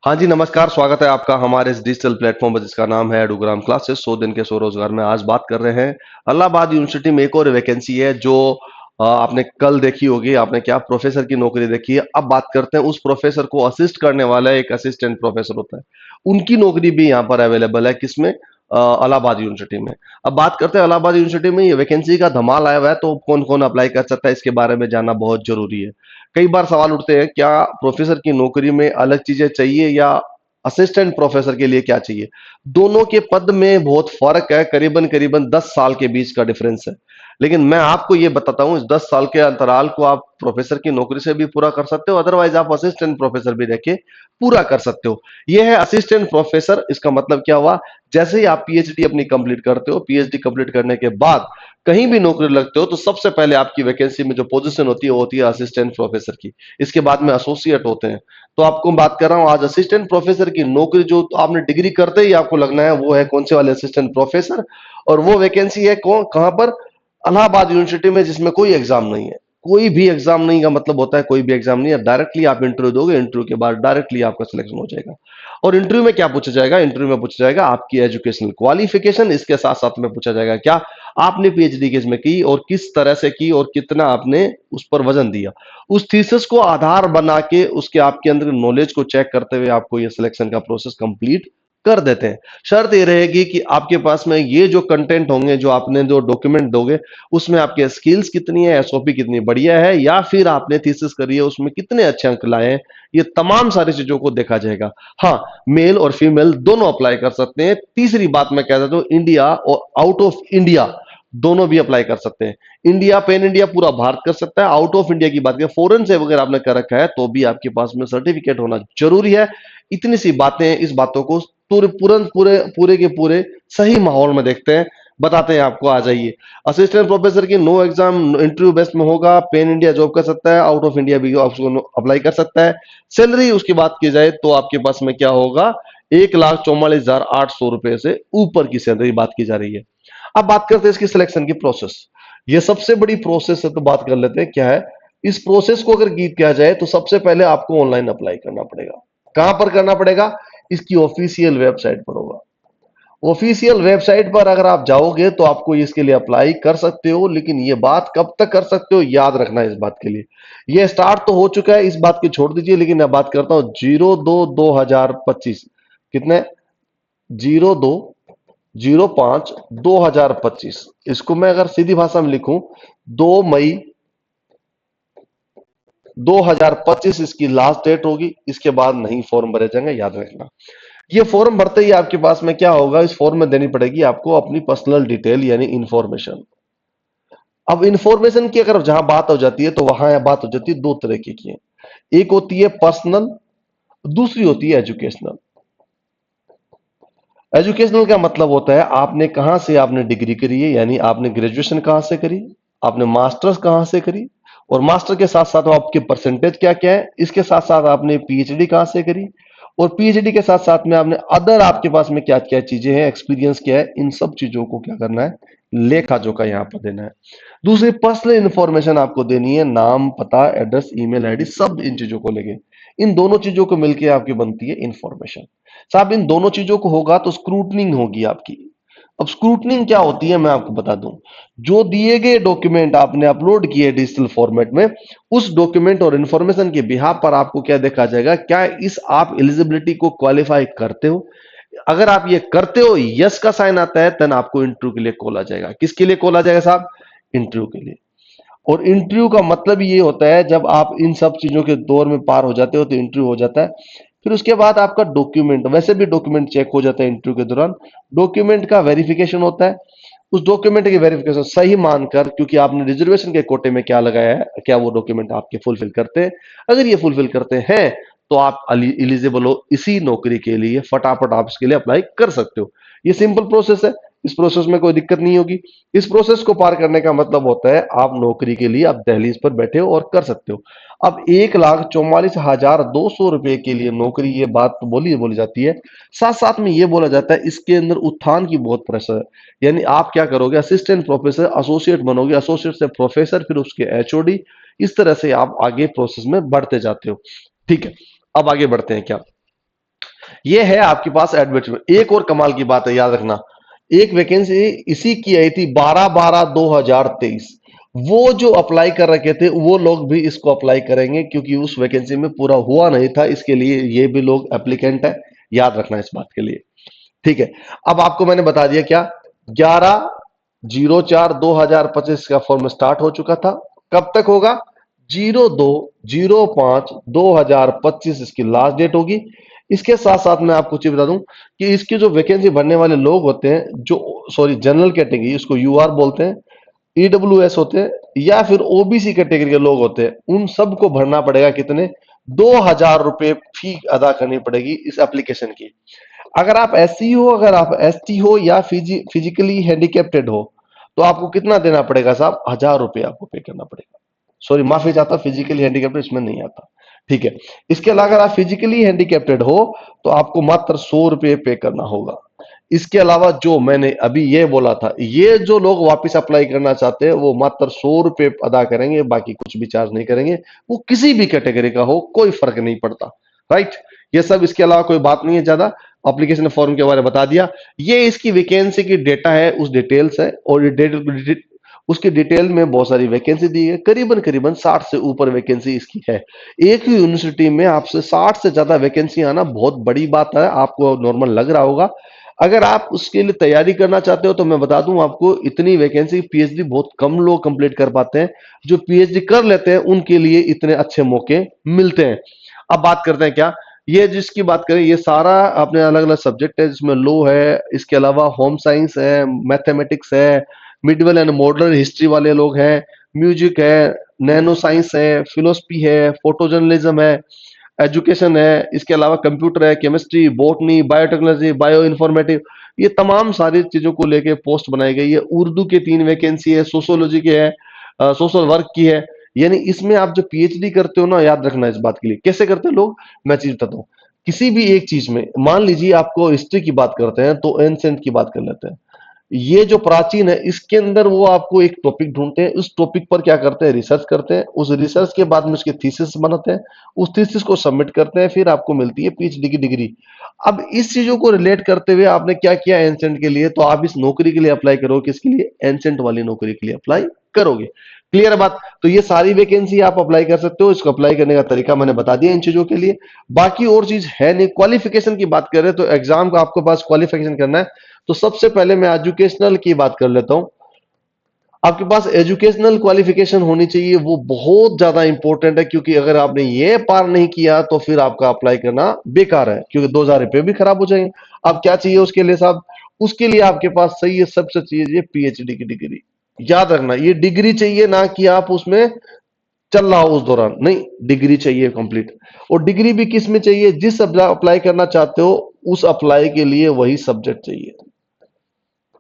हाँ जी, नमस्कार। स्वागत है आपका हमारे इस डिजिटल प्लेटफॉर्म पर जिसका नाम है एडुग्राम क्लासेस। 100 दिन के 100 रोजगार में आज बात कर रहे हैं इलाहाबाद यूनिवर्सिटी में एक और वैकेंसी है जो आपने कल देखी होगी। आपने क्या प्रोफेसर की नौकरी देखी है। अब बात करते हैं उस प्रोफेसर को असिस्ट करने वाला एक असिस्टेंट प्रोफेसर होता है, उनकी नौकरी भी यहाँ पर अवेलेबल है। किसमें? इलाहाबाद यूनिवर्सिटी में। अब बात करते हैं इलाहाबाद यूनिवर्सिटी में ये वैकेंसी का धमाल आया हुआ है, तो कौन कौन अप्लाई कर सकता है इसके बारे में जानना बहुत जरूरी है। कई बार सवाल उठते हैं, क्या प्रोफेसर की नौकरी में अलग चीजें चाहिए या असिस्टेंट प्रोफेसर के लिए क्या चाहिए? दोनों के पद में बहुत फर्क है, करीबन करीबन 10 साल के बीच का डिफरेंस है। लेकिन मैं आपको ये बताता हूं, इस 10 साल के अंतराल को आप प्रोफेसर की नौकरी से भी पूरा कर सकते हो, अदरवाइज आप असिस्टेंट प्रोफेसर भी रह पूरा कर सकते हो। यह है असिस्टेंट प्रोफेसर। इसका मतलब क्या हुआ? जैसे ही आप पीएचडी अपनी कंप्लीट करते हो, पीएचडी कंप्लीट करने के बाद कहीं भी नौकरी लगते हो, तो सबसे पहले आपकी वैकेंसी में जो पोजीशन होती है वो होती है असिस्टेंट प्रोफेसर की। इसके बाद में एसोसिएट होते हैं। तो आपको बात कर रहा हूं आज असिस्टेंट प्रोफेसर की नौकरी, जो तो आपने डिग्री करते ही आपको लगना है, वो है कौन से वाले? Assistant professor. और वो वैकेंसी है कौन, कहां पर? इलाहाबाद यूनिवर्सिटी में, जिसमें कोई एग्जाम नहीं है। कोई भी एग्जाम नहीं का मतलब होता है कोई भी एग्जाम नहीं है, डायरेक्टली आप इंटरव्यू दोगे, इंटरव्यू के बाद डायरेक्टली आपका सिलेक्शन हो जाएगा। और इंटरव्यू में क्या पूछा जाएगा? इंटरव्यू में पूछा जाएगा आपकी एजुकेशनल क्वालिफिकेशन। इसके साथ साथ में पूछा जाएगा क्या आपने पीएचडी किस में की और किस तरह से की और कितना आपने उस पर वजन दिया। उस थीसिस को आधार बना के उसके आपके अंदर नॉलेज को चेक करते हुए आपको ये सिलेक्शन का प्रोसेस कंप्लीट कर देते हैं। शर्त ये रहेगी कि आपके पास में ये जो कंटेंट होंगे, जो आपने जो डॉक्यूमेंट दोगे, उसमें आपके स्किल्स कितनी है, एसओपी कितनी बढ़िया है, या फिर आपने थीसिस करी है उसमें कितने अच्छे अंक लाए हैं। ये तमाम सारी चीजों को देखा जाएगा। हाँ, मेल और फीमेल दोनों अप्लाई कर सकते हैं। तीसरी बात मैं कह देता हूं, इंडिया और आउट ऑफ इंडिया दोनों भी अप्लाई कर सकते हैं। इंडिया, पैन इंडिया पूरा भारत कर सकता है। आउट ऑफ इंडिया की बात करें, फॉरेन से वगैरह आपने कर रखा है, तो भी आपके पास में सर्टिफिकेट होना जरूरी है। इतनी सी बातें हैं। इस बातों को पूरे के पूरे सही माहौल में देखते हैं, बताते हैं आपको। आ जाइए। असिस्टेंट प्रोफेसर की नो एग्जाम, इंटरव्यू बेस्ड में होगा। पैन इंडिया जॉब कर सकता है, आउट ऑफ इंडिया भी आपको अप्लाई कर सकता है। सैलरी उसकी बात की जाए तो आपके पास में क्या होगा? 1,44,800 रुपए से ऊपर की सैलरी बात की जा रही है। अब बात करते हैं इसकी सिलेक्शन की प्रोसेस। ये सबसे बड़ी प्रोसेस है, तो बात कर लेते हैं क्या है। इस प्रोसेस को अगर गीत किया जाए तो सबसे पहले आपको ऑनलाइन अप्लाई करना पड़ेगा। कहां पर करना पड़ेगा? इसकी ऑफिशियल वेबसाइट पर होगा। ऑफिशियल वेबसाइट पर अगर आप जाओगे तो आपको इसके लिए अप्लाई कर सकते हो, लेकिन ये बात कब तक कर सकते हो, याद रखना है इस बात के लिए। ये स्टार्ट तो हो चुका है, इस बात की छोड़ दीजिए, लेकिन मैं बात करता हूं 02/2025। कितने? 02/05/2025। इसको मैं अगर सीधी भाषा में लिखूं, 2 मई 2025 इसकी लास्ट डेट होगी। इसके बाद नहीं फॉर्म भरे जाएंगे, याद रखना। ये फॉर्म भरते ही आपके पास में क्या होगा? इस फॉर्म में देनी पड़ेगी आपको अपनी पर्सनल डिटेल, यानी इंफॉर्मेशन। अब इंफॉर्मेशन की अगर जहां बात हो जाती है, तो वहां बात हो जाती है दो तरह की है। एक होती है पर्सनल, दूसरी होती है एजुकेशनल। एजुकेशनल का मतलब होता है आपने कहां से आपने डिग्री करी है, यानी आपने ग्रेजुएशन कहां से करी, आपने मास्टर्स कहां से करी, और मास्टर के साथ साथ आपके परसेंटेज क्या क्या है। इसके साथ साथ आपने पीएचडी कहां से करी, और पीएचडी के साथ साथ में आपने अदर आपके पास में क्या क्या चीजें हैं, एक्सपीरियंस क्या है, इन सब चीजों को क्या करना है, लेखा जोखा यहां पर देना है। दूसरी पर्सनल इंफॉर्मेशन आपको देनी है, नाम, पता, एड्रेस, ईमेल आईडी, सब इन चीजों को लेके। इन दोनों चीजों को मिलकर आपकी बनती है इंफॉर्मेशन। साहब, इन दोनों चीजों को होगा तो स्क्रूटनिंग होगी आपकी। अब स्क्रूटनिंग क्या होती है मैं आपको बता दूं। जो दिए गए डॉक्यूमेंट आपने अपलोड किए डिजिटल फॉर्मेट में, उस डॉक्यूमेंट और इंफॉर्मेशन के बिहाफ पर आपको क्या देखा जाएगा, क्या इस आप एलिजिबिलिटी को क्वालिफाई करते हो। अगर आप ये करते हो, यस का साइन आता है, तब आपको इंटरव्यू के लिए कॉल आ जाएगा। किसके लिए कॉल आ जाएगा साहब? इंटरव्यू के लिए। और इंटरव्यू का मतलब ये होता है, जब आप इन सब चीजों के दौर में पार हो जाते हो तो इंटरव्यू हो जाता है। फिर उसके बाद आपका डॉक्यूमेंट, वैसे भी डॉक्यूमेंट चेक हो जाता है इंटरव्यू के दौरान। डॉक्यूमेंट का वेरिफिकेशन होता है। उस डॉक्यूमेंट की वेरिफिकेशन सही मानकर, क्योंकि आपने रिजर्वेशन के कोटे में क्या लगाया है, क्या वो डॉक्यूमेंट आपके फुलफिल करते हैं। अगर ये फुलफिल करते हैं तो आप एलिजिबल हो इसी नौकरी के लिए। फटाफट आप इसके लिए अप्लाई कर सकते हो। ये सिंपल प्रोसेस है। इस प्रोसेस में कोई दिक्कत नहीं होगी। इस प्रोसेस को पार करने का मतलब होता है आप नौकरी के लिए आप दहलीज पर बैठे हो और कर सकते हो। अब 1,44,200 रुपए के लिए नौकरी, ये बात तो बोली जाती है। साथ साथ में ये बोला जाता है इसके अंदर उत्थान की बहुत प्रेशर है। यानी आप क्या करोगे, असिस्टेंट प्रोफेसर एसोसिएट बनोगे, एसोसिएट से प्रोफेसर, फिर उसके एचओडी। इस तरह से आप आगे प्रोसेस में बढ़ते जाते हो। ठीक है, अब आगे बढ़ते हैं क्या। ये है आपके पास एडवर्टाइजमेंट। एक और कमाल की बात है, याद रखना, एक वैकेंसी इसी की आई थी 12/12/2023। वो जो अप्लाई कर रखे थे वो लोग भी इसको अप्लाई करेंगे, क्योंकि उस वैकेंसी में पूरा हुआ नहीं था, इसके लिए ये भी लोग एप्लीकेंट है। याद रखना इस बात के लिए। ठीक है। अब आपको मैंने बता दिया क्या, 11/04/2025 का फॉर्म स्टार्ट हो चुका था। कब तक होगा? 02/05/2025 इसकी लास्ट डेट होगी। इसके साथ साथ मैं आपको चीज बता दूं कि इसकी जो वैकेंसी भरने वाले लोग होते हैं, जो सॉरी जनरल कैटेगरी, इसको यूआर बोलते हैं, ईडब्ल्यूएस होते हैं, या फिर ओबीसी कैटेगरी के लोग होते हैं, उन सबको भरना पड़ेगा कितने? 2,000 रुपए फी अदा करनी पड़ेगी इस एप्लीकेशन की। अगर आप एससी हो, अगर आप एसटी हो, या फिजिकली हैंडीकेप्टेड हो, तो आपको कितना देना पड़ेगा साहब? 1,000 रुपए आपको पे करना पड़ेगा। सॉरी, माफी चाहता, फिजिकली हैंडीकेप्टेड इसमें नहीं आता। ठीक है। इसके अलावा अगर आप फिजिकली हैंडीकेप्टेड हो तो आपको मात्र 100 रुपए पे करना होगा। इसके अलावा जो मैंने अभी ये बोला था, ये जो लोग वापस अप्लाई करना चाहते हैं वो मात्र 100 रुपए अदा करेंगे, बाकी कुछ भी चार्ज नहीं करेंगे। वो किसी भी कैटेगरी का हो, कोई फर्क नहीं पड़ता। राइट। ये सब, इसके अलावा कोई बात नहीं है ज्यादा। एप्लीकेशन फॉर्म के बारे में बता दिया। ये इसकी वैकेंसी की डेटा है, उस डिटेल्स है, और ये उसकी डिटेल में बहुत सारी वैकेंसी दी है। करीबन करीबन 60 से ऊपर वैकेंसी इसकी है। एक ही यूनिवर्सिटी में आपसे 60 से ज्यादा वैकेंसी आना बहुत बड़ी बात है, आपको नॉर्मल लग रहा होगा। अगर आप उसके लिए तैयारी करना चाहते हो तो मैं बता दूं आपको, इतनी वैकेंसी पीएचडी बहुत कम लोग कंप्लीट कर पाते हैं। जो पीएचडी कर लेते हैं उनके लिए इतने अच्छे मौके मिलते हैं। अब बात करते हैं क्या, ये जिसकी बात करें, ये सारा अपने अलग अलग सब्जेक्ट है, जिसमें लॉ है, इसके अलावा होम साइंस है, मैथमेटिक्स है, मिडिवल एंड मॉडर्न हिस्ट्री वाले लोग हैं, म्यूजिक है, नैनो साइंस है, फिलोसफी है, फोटो जर्नलिज्म है, एजुकेशन है, इसके अलावा कंप्यूटर है, chemistry, botany, biotechnology, bio informative, ये तमाम सारी चीजों को लेके पोस्ट बनाई गई है। उर्दू के 3 वैकेंसी है, सोशोलॉजी के है, सोशल वर्क की है। यानी इसमें आप जो पीएचडी करते हो ना, याद रखना इस बात के लिए, कैसे करते हैं लोग, मैं चीज बताता हूँ। किसी भी एक चीज में, मान लीजिए आपको हिस्ट्री की बात करते हैं तो एंसेंट की बात कर लेते हैं। ये जो प्राचीन है, इसके अंदर वो आपको एक टॉपिक ढूंढते हैं, उस टॉपिक पर क्या करते हैं, रिसर्च करते हैं, उस रिसर्च के बाद में उसकी थीसिस बनाते हैं, उस थीसिस को सबमिट करते हैं, फिर आपको मिलती है पीएचडी की डिग्री। अब इस चीजों को रिलेट करते हुए आपने क्या किया एंसेंट के लिए, तो आप इस नौकरी के लिए अप्लाई करोगे, किसके लिए? एंसेंट वाली नौकरी के लिए अप्लाई करोगे। क्लियर है बात? तो ये सारी वैकेंसी आप अप्लाई कर सकते हो। इसको अप्लाई करने का तरीका मैंने बता दिया इन चीजों के लिए। बाकी और चीज है नहीं। क्वालिफिकेशन की बात करें तो एग्जाम का आपके पास क्वालिफिकेशन करना है, तो सबसे पहले मैं एजुकेशनल की बात कर लेता हूं। आपके पास एजुकेशनल क्वालिफिकेशन होनी चाहिए, वो बहुत ज्यादा इंपॉर्टेंट है, क्योंकि अगर आपने ये पार नहीं किया तो फिर आपका अप्लाई करना बेकार है, क्योंकि 2,000 रुपए भी खराब हो जाएंगे। अब क्या चाहिए उसके लिए साहब? उसके लिए आपके पास सही है, सबसे चाहिए पीएचडी की डिग्री। याद रखना, ये डिग्री चाहिए, ना कि आप उसमें चल रहा हो उस दौरान, नहीं, डिग्री चाहिए कंप्लीट। और डिग्री भी किस में चाहिए? जिस अप्लाई करना चाहते हो उस अप्लाई के लिए वही सब्जेक्ट चाहिए।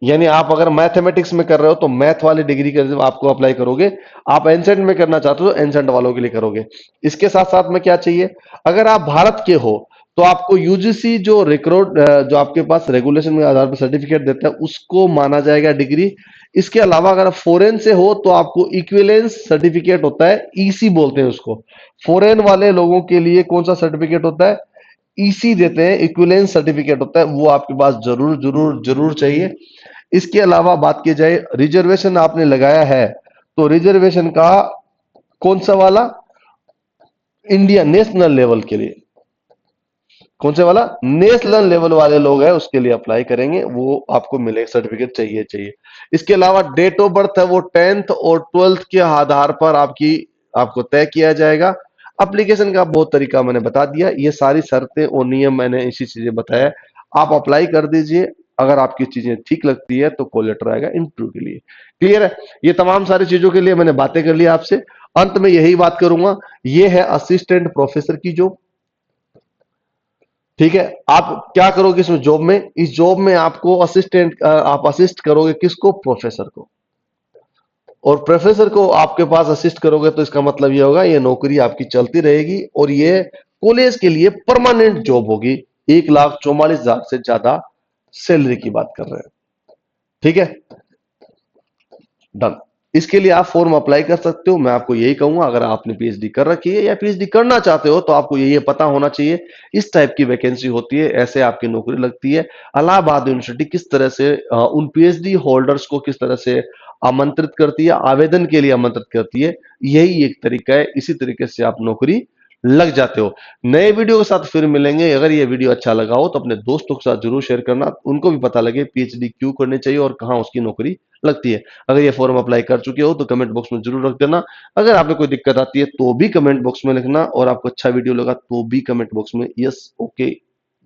यानी आप अगर मैथमेटिक्स में कर रहे हो तो मैथ वाली डिग्री के आपको अप्लाई करोगे। आप एंसेंट में करना चाहते हो तो एंसेंट वालों के लिए करोगे। इसके साथ साथ में क्या चाहिए? अगर आप भारत के हो तो आपको यूजीसी जो रिक्रूट जो आपके पास रेगुलेशन के आधार पर सर्टिफिकेट देता है उसको माना जाएगा डिग्री। इसके अलावा अगर आप फॉरेन से हो तो आपको इक्विवेलेंस सर्टिफिकेट होता है, ईसी बोलते हैं उसको। फॉरेन वाले लोगों के लिए कौन सा सर्टिफिकेट होता है? ईसी देते हैं, इक्विवेलेंस सर्टिफिकेट होता है, वो आपके पास जरूर जरूर जरूर चाहिए। इसके अलावा बात की जाए, रिजर्वेशन आपने लगाया है तो रिजर्वेशन का कौन सा वाला? इंडिया नेशनल लेवल के लिए। कौन से वाला? नेशनल लेवल वाले लोग हैं उसके लिए अप्लाई करेंगे, वो आपको मिलेगा, सर्टिफिकेट चाहिए चाहिए। इसके अलावा डेट ऑफ बर्थ है वो 10th और 12th के आधार पर आपको तय किया जाएगा। एप्लीकेशन का बहुत तरीका मैंने बता दिया, ये सारी शर्तें और नियम मैंने इसी चीजें बताया। आप अप्लाई कर दीजिए, अगर आपकी चीजें ठीक लगती है तो कॉल लेटर आएगा इंटरव्यू के लिए। क्लियर है? ये तमाम सारी चीजों के लिए मैंने बातें कर ली आपसे। अंत में यही बात करूंगा, ये है असिस्टेंट प्रोफेसर की जॉब। ठीक है। आप क्या करोगे इसमें जॉब में? इस जॉब में आपको आप असिस्ट करोगे किसको? प्रोफेसर को। और प्रोफेसर को आपके पास असिस्ट करोगे तो इसका मतलब ये होगा ये नौकरी आपकी चलती रहेगी, और ये कॉलेज के लिए परमानेंट जॉब होगी। 1,44,000 से ज्यादा सैलरी की बात कर रहे हैं। ठीक है, डन। इसके लिए आप फॉर्म अप्लाई कर सकते हो। मैं आपको यही कहूंगा, अगर आपने पीएचडी कर रखी है या पीएचडी करना चाहते हो तो आपको ये पता होना चाहिए इस टाइप की वैकेंसी होती है, ऐसे आपकी नौकरी लगती है। इलाहाबाद यूनिवर्सिटी किस तरह से उन पीएचडी होल्डर्स को किस तरह से आमंत्रित करती है, आवेदन के लिए आमंत्रित करती है, यही एक तरीका है। इसी तरीके से आप नौकरी लग जाते हो। नए वीडियो के साथ फिर मिलेंगे। अगर ये वीडियो अच्छा लगा हो तो अपने दोस्तों के साथ जरूर शेयर करना, उनको भी पता लगे पीएचडी क्यों करनी चाहिए और कहाँ उसकी नौकरी लगती है। अगर ये फॉर्म अप्लाई कर चुके हो तो कमेंट बॉक्स में जरूर रख देना। अगर आपको कोई दिक्कत आती है तो भी कमेंट बॉक्स में लिखना, और आपको अच्छा वीडियो लगा तो भी कमेंट बॉक्स में यस, ओके,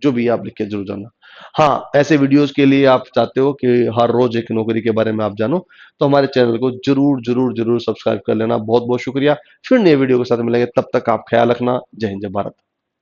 जो भी आप लिख के जरूर जाना। हाँ, ऐसे वीडियोस के लिए आप चाहते हो कि हर रोज एक नौकरी के बारे में आप जानो, तो हमारे चैनल को जरूर जरूर जरूर सब्सक्राइब कर लेना। बहुत बहुत शुक्रिया। फिर नए वीडियो के साथ मिलेंगे, तब तक आप ख्याल रखना। जय हिंद, जय भारत।